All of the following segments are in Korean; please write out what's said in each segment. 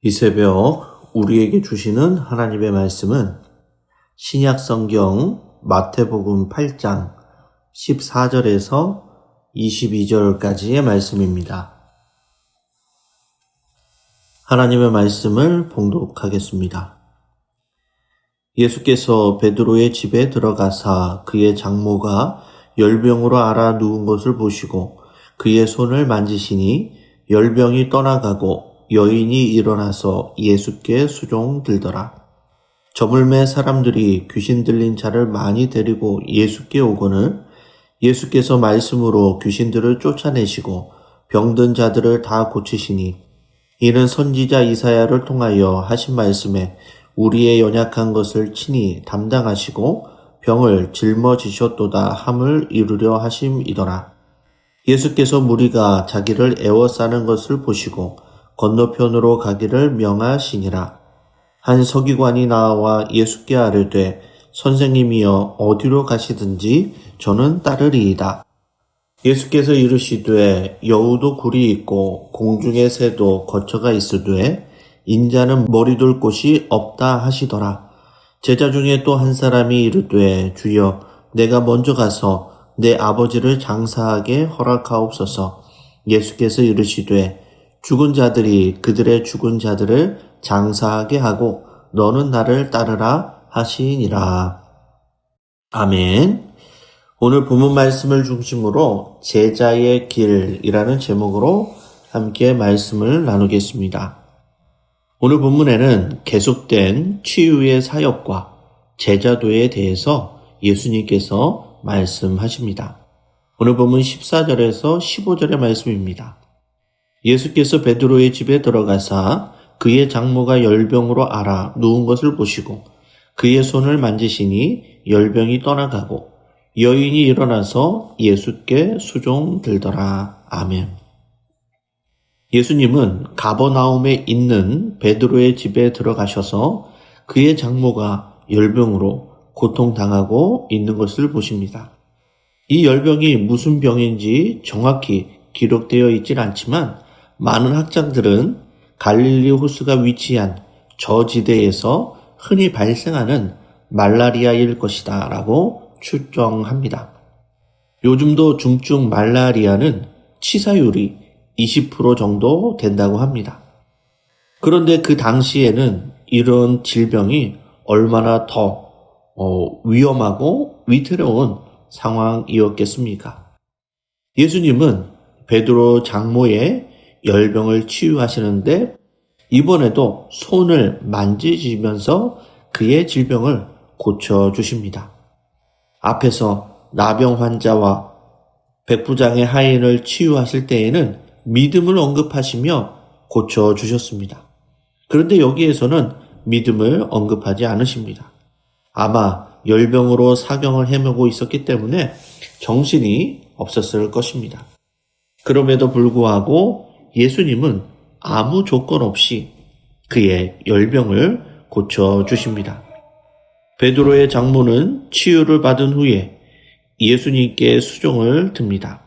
이 새벽 우리에게 주시는 하나님의 말씀은 신약 성경 마태복음 8장 14절에서 22절까지의 말씀입니다. 하나님의 말씀을 봉독하겠습니다. 예수께서 베드로의 집에 들어가사 그의 장모가 열병으로 앓아 누운 것을 보시고 그의 손을 만지시니 열병이 떠나가고 여인이 일어나서 예수께 수종들더라. 저물매 사람들이 귀신 들린 자를 많이 데리고 예수께 오거늘 예수께서 말씀으로 귀신들을 쫓아내시고 병든 자들을 다 고치시니 이는 선지자 이사야를 통하여 하신 말씀에 우리의 연약한 것을 친히 담당하시고 병을 짊어지셨도다 함을 이루려 하심이더라. 예수께서 무리가 자기를 애워싸는 것을 보시고 건너편으로 가기를 명하시니라. 한 서기관이 나와 예수께 아뢰되 선생님이여 어디로 가시든지 저는 따르리이다. 예수께서 이르시되 여우도 굴이 있고 공중의 새도 거처가 있으되 인자는 머리둘 곳이 없다 하시더라. 제자 중에 또 한 사람이 이르되 주여 내가 먼저 가서 내 아버지를 장사하게 허락하옵소서. 예수께서 이르시되 죽은 자들이 그들의 죽은 자들을 장사하게 하고 너는 나를 따르라 하시니라. 아멘. 오늘 본문 말씀을 중심으로 제자의 길이라는 제목으로 함께 말씀을 나누겠습니다. 오늘 본문에는 계속된 치유의 사역과 제자도에 대해서 예수님께서 말씀하십니다. 오늘 본문 14절에서 15절의 말씀입니다. 예수께서 베드로의 집에 들어가사 그의 장모가 열병으로 앓아 누운 것을 보시고 그의 손을 만지시니 열병이 떠나가고 여인이 일어나서 예수께 수종들더라. 아멘. 예수님은 가버나움에 있는 베드로의 집에 들어가셔서 그의 장모가 열병으로 고통당하고 있는 것을 보십니다. 이 열병이 무슨 병인지 정확히 기록되어 있진 않지만 많은 학자들은 갈릴리 호수가 위치한 저지대에서 흔히 발생하는 말라리아일 것이다 라고 추정합니다. 요즘도 중증 말라리아는 치사율이 20% 정도 된다고 합니다. 그런데 그 당시에는 이런 질병이 얼마나 더 위험하고 위태로운 상황이었겠습니까? 예수님은 베드로 장모의 열병을 치유하시는데 이번에도 손을 만지시면서 그의 질병을 고쳐주십니다. 앞에서 나병 환자와 백부장의 하인을 치유하실 때에는 믿음을 언급하시며 고쳐주셨습니다. 그런데 여기에서는 믿음을 언급하지 않으십니다. 아마 열병으로 사경을 헤매고 있었기 때문에 정신이 없었을 것입니다. 그럼에도 불구하고 예수님은 아무 조건 없이 그의 열병을 고쳐주십니다. 베드로의 장모는 치유를 받은 후에 예수님께 수종을 듭니다.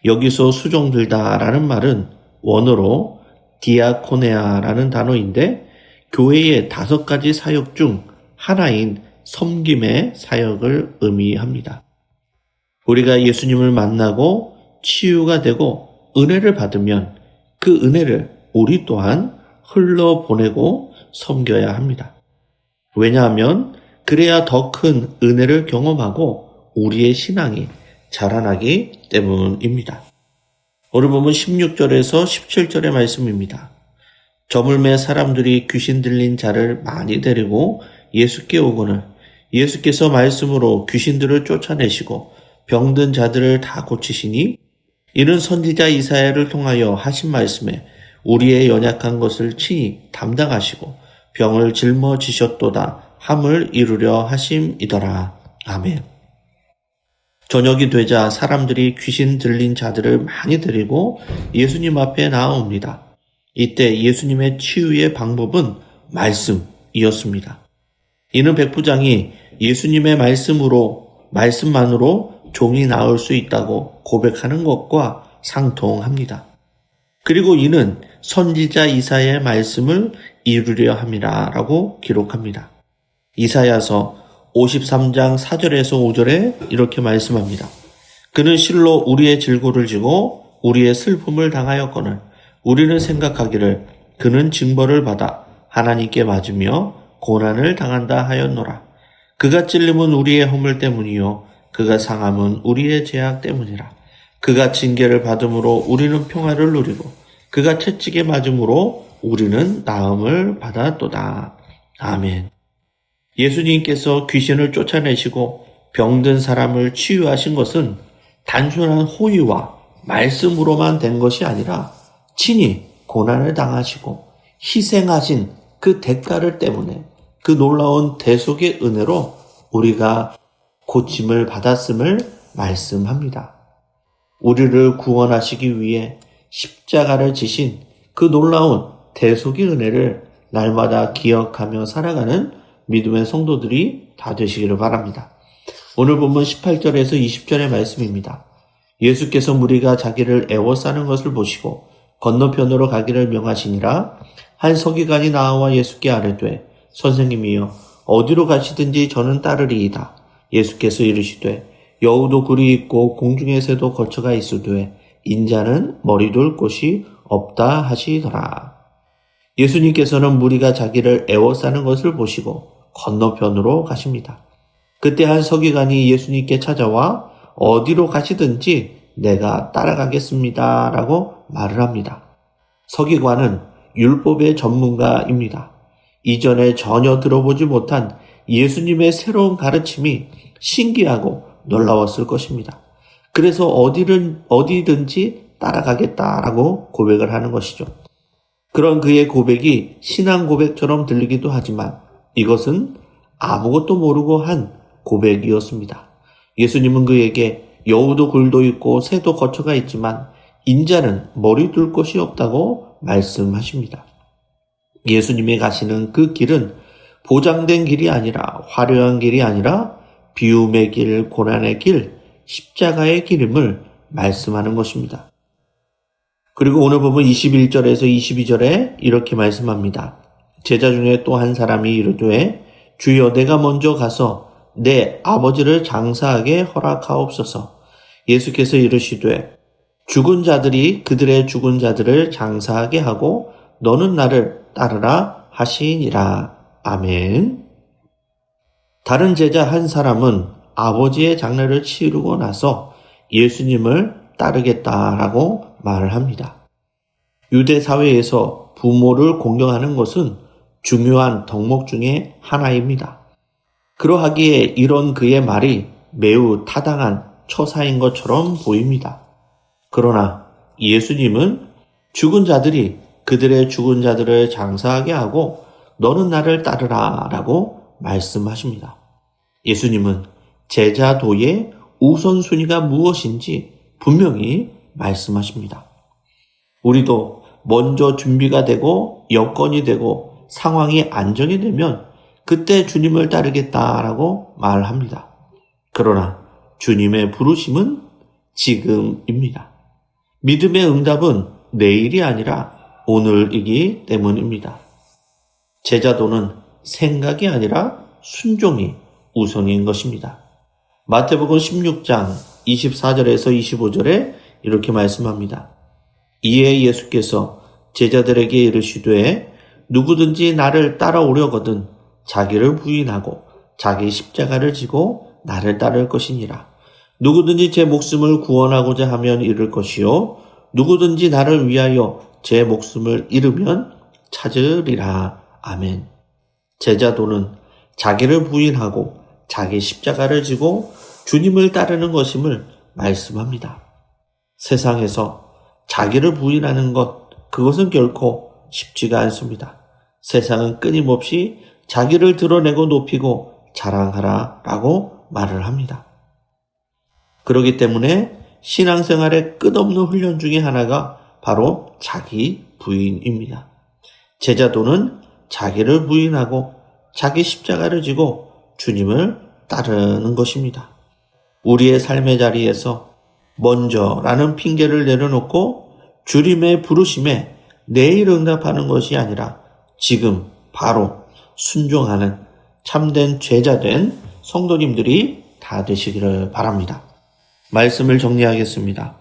여기서 수종들다라는 말은 원어로 디아코네아라는 단어인데 교회의 5가지 사역 중 하나인 섬김의 사역을 의미합니다. 우리가 예수님을 만나고 치유가 되고 은혜를 받으면 그 은혜를 우리 또한 흘러보내고 섬겨야 합니다. 왜냐하면 그래야 더 큰 은혜를 경험하고 우리의 신앙이 자라나기 때문입니다. 오늘 보면 16절에서 17절의 말씀입니다. 저물매 사람들이 귀신 들린 자를 많이 데리고 예수께 오거늘 예수께서 말씀으로 귀신들을 쫓아내시고 병든 자들을 다 고치시니 이는 선지자 이사야를 통하여 하신 말씀에 우리의 연약한 것을 친히 담당하시고 병을 짊어지셨도다 함을 이루려 하심이더라. 아멘. 저녁이 되자 사람들이 귀신 들린 자들을 많이 데리고 예수님 앞에 나아옵니다. 이때 예수님의 치유의 방법은 말씀이었습니다. 이는 백부장이 예수님의 말씀만으로 종이 나을 수 있다고 고백하는 것과 상통합니다. 그리고 이는 선지자 이사야의 말씀을 이루려 함이라 라고 기록합니다. 이사야서 53장 4절에서 5절에 이렇게 말씀합니다. 그는 실로 우리의 질고를 지고 우리의 슬픔을 당하였거늘 우리는 생각하기를 그는 징벌을 받아 하나님께 맞으며 고난을 당한다 하였노라. 그가 찔림은 우리의 허물 때문이요 그가 상함은 우리의 죄악 때문이라. 그가 징계를 받음으로 우리는 평화를 누리고 그가 채찍에 맞음으로 우리는 나음을 받았도다. 아멘. 예수님께서 귀신을 쫓아내시고 병든 사람을 치유하신 것은 단순한 호의와 말씀으로만 된 것이 아니라 친히 고난을 당하시고 희생하신 그 대가를 때문에 그 놀라운 대속의 은혜로 우리가 고침을 받았음을 말씀합니다. 우리를 구원하시기 위해 십자가를 지신 그 놀라운 대속의 은혜를 날마다 기억하며 살아가는 믿음의 성도들이 다 되시기를 바랍니다. 오늘 본문 18절에서 20절의 말씀입니다. 예수께서 무리가 자기를 애워싸는 것을 보시고 건너편으로 가기를 명하시니라. 한 서기관이 나와 예수께 아뢰되 선생님이여 어디로 가시든지 저는 따르리이다. 예수께서 이르시되 여우도 굴이 있고 공중의 새도 거처가 있으되 인자는 머리둘 곳이 없다 하시더라. 예수님께서는 무리가 자기를 애워싸는 것을 보시고 건너편으로 가십니다. 그때 한 서기관이 예수님께 찾아와 어디로 가시든지 내가 따라가겠습니다 라고 말을 합니다. 서기관은 율법의 전문가입니다. 이전에 전혀 들어보지 못한 예수님의 새로운 가르침이 신기하고 놀라웠을 것입니다. 그래서 어디든지 따라가겠다라고 고백을 하는 것이죠. 그런 그의 고백이 신앙 고백처럼 들리기도 하지만 이것은 아무것도 모르고 한 고백이었습니다. 예수님은 그에게 여우도 굴도 있고 새도 거처가 있지만 인자는 머리 둘 곳이 없다고 말씀하십니다. 예수님이 가시는 그 길은 보장된 길이 아니라 화려한 길이 아니라 비움의 길, 고난의 길, 십자가의 길임을 말씀하는 것입니다. 그리고 오늘 보면 21절에서 22절에 이렇게 말씀합니다. 제자 중에 또 한 사람이 이르되 주여 내가 먼저 가서 내 아버지를 장사하게 허락하옵소서. 예수께서 이르시되 죽은 자들이 그들의 죽은 자들을 장사하게 하고 너는 나를 따르라 하시니라. 아멘. 다른 제자 한 사람은 아버지의 장례를 치르고 나서 예수님을 따르겠다라고 말을 합니다. 유대 사회에서 부모를 공경하는 것은 중요한 덕목 중에 하나입니다. 그러하기에 이런 그의 말이 매우 타당한 처사인 것처럼 보입니다. 그러나 예수님은 죽은 자들이 그들의 죽은 자들을 장사하게 하고 너는 나를 따르라 라고 말씀하십니다. 예수님은 제자도의 우선순위가 무엇인지 분명히 말씀하십니다. 우리도 먼저 준비가 되고 여건이 되고 상황이 안정이 되면 그때 주님을 따르겠다라고 말합니다. 그러나 주님의 부르심은 지금입니다. 믿음의 응답은 내일이 아니라 오늘이기 때문입니다. 제자도는 생각이 아니라 순종이 우선인 것입니다. 마태복음 16장 24절에서 25절에 이렇게 말씀합니다. 이에 예수께서 제자들에게 이르시되 누구든지 나를 따라오려거든 자기를 부인하고 자기 십자가를 지고 나를 따를 것이니라. 누구든지 제 목숨을 구원하고자 하면 잃을 것이요 누구든지 나를 위하여 제 목숨을 잃으면 찾으리라. 아멘. 제자도는 자기를 부인하고 자기 십자가를 지고 주님을 따르는 것임을 말씀합니다. 세상에서 자기를 부인하는 것, 그것은 결코 쉽지가 않습니다. 세상은 끊임없이 자기를 드러내고 높이고 자랑하라 라고 말을 합니다. 그렇기 때문에 신앙생활의 끝없는 훈련 중에 하나가 바로 자기 부인입니다. 제자도는 자기를 부인하고 자기 십자가를 지고 주님을 따르는 것입니다. 우리의 삶의 자리에서 먼저라는 핑계를 내려놓고 주님의 부르심에 내일 응답하는 것이 아니라 지금 바로 순종하는 참된 제자된 성도님들이 다 되시기를 바랍니다. 말씀을 정리하겠습니다.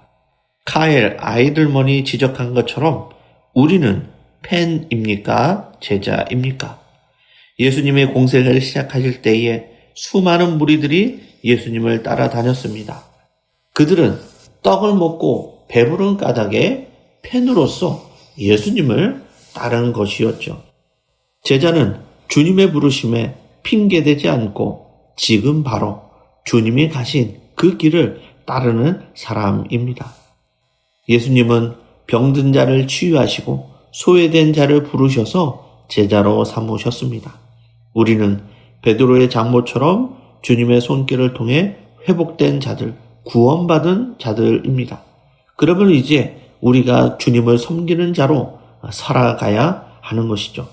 카엘 아이들머니 지적한 것처럼 우리는 팬입니까? 제자입니까? 예수님의 공생을 시작하실 때에 수많은 무리들이 예수님을 따라다녔습니다. 그들은 떡을 먹고 배부른 까닭에 팬으로서 예수님을 따르는 것이었죠. 제자는 주님의 부르심에 핑계대지 않고 지금 바로 주님이 가신 그 길을 따르는 사람입니다. 예수님은 병든 자를 치유하시고 소외된 자를 부르셔서 제자로 삼으셨습니다. 우리는 베드로의 장모처럼 주님의 손길을 통해 회복된 자들, 구원받은 자들입니다. 그러면 이제 우리가 주님을 섬기는 자로 살아가야 하는 것이죠.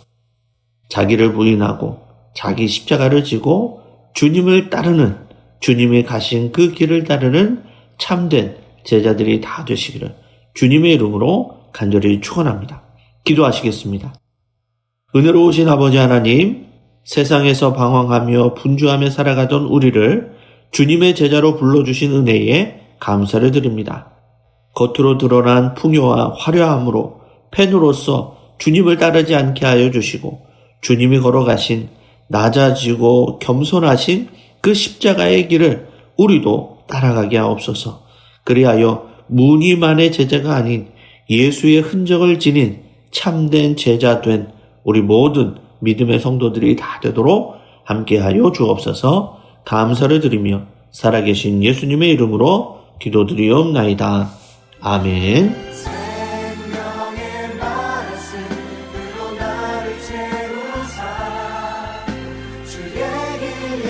자기를 부인하고 자기 십자가를 지고 주님을 따르는, 주님이 가신 그 길을 따르는 참된 제자들이 다 되시기를 주님의 이름으로 간절히 축원합니다. 기도하시겠습니다. 은혜로우신 아버지 하나님, 세상에서 방황하며 분주하며 살아가던 우리를 주님의 제자로 불러주신 은혜에 감사를 드립니다. 겉으로 드러난 풍요와 화려함으로 팬으로서 주님을 따르지 않게 하여 주시고 주님이 걸어가신 낮아지고 겸손하신 그 십자가의 길을 우리도 따라가게 하옵소서. 그리하여 무늬만의 제자가 아닌 예수의 흔적을 지닌 참된 제자 된 우리 모든 믿음의 성도들이 다 되도록 함께하여 주옵소서. 감사를 드리며 살아계신 예수님의 이름으로 기도드리옵나이다. 아멘. 생명의 말씀으로 나를 채우사 주의 길